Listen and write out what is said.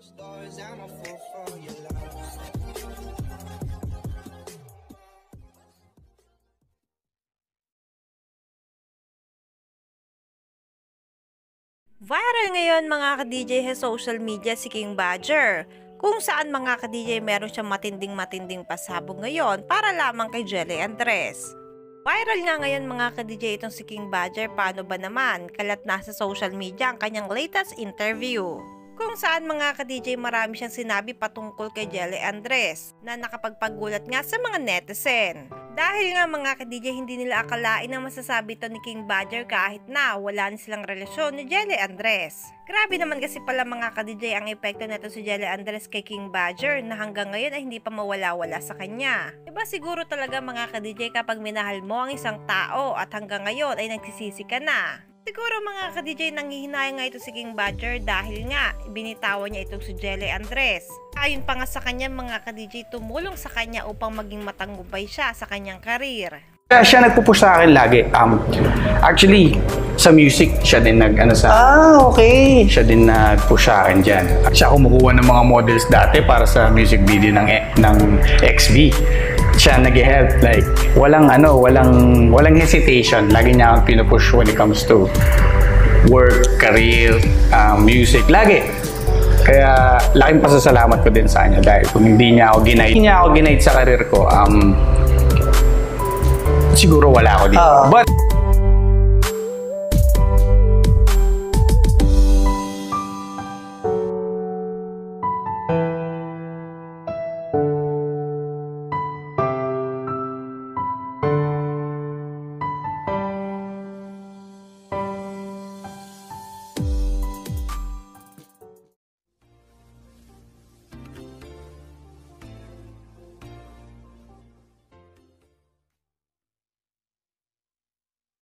Viral ngayon mga ka-DJ sa social media si King Badger, kung saan mga ka-DJ meron siyang matinding pasabog ngayon para lamang kay Jelly Andres. Viral nga ngayon mga ka-DJ itong si King Badger, paano ba naman? Kalat na sa social media ang kanyang latest interview, kung saan mga ka-DJ marami siyang sinabi patungkol kay Jelly Andres na nakapagpagulat nga sa mga netizen. Dahil nga mga ka-DJ hindi nila akalain na masasabi ito ni King Badger kahit na wala na silang relasyon ni Jelly Andres. Grabe naman kasi pala mga ka-DJ ang epekto nito si Jelly Andres kay King Badger na hanggang ngayon ay hindi pa mawala-wala sa kanya. Diba siguro talaga mga ka-DJ kapag minahal mo ang isang tao at hanggang ngayon ay nagsisisi ka na. Siguro mga ka-DJ nanghihinayang nga ito si King Badger dahil nga binitawan niya itong si Jelly Andres. Ayon pa nga sa kanya mga ka-DJ, tumulong sa kanya upang maging matanggumpay siya sa kanyang karir. Siya nagpupush sa akin lagi. Actually, sa music, siya din okay. Siya din nag-push sa akin dyan. Siya kumukuha ng mga models dati para sa music video ng XB. Siya nag-help, like, walang hesitation. Lagi niya akong pinupush when it comes to work, career, music, lagi. Kaya laking pasasalamat ko din sa kanya dahil kung hindi niya ako ginide sa career ko, siguro wala ako dito. But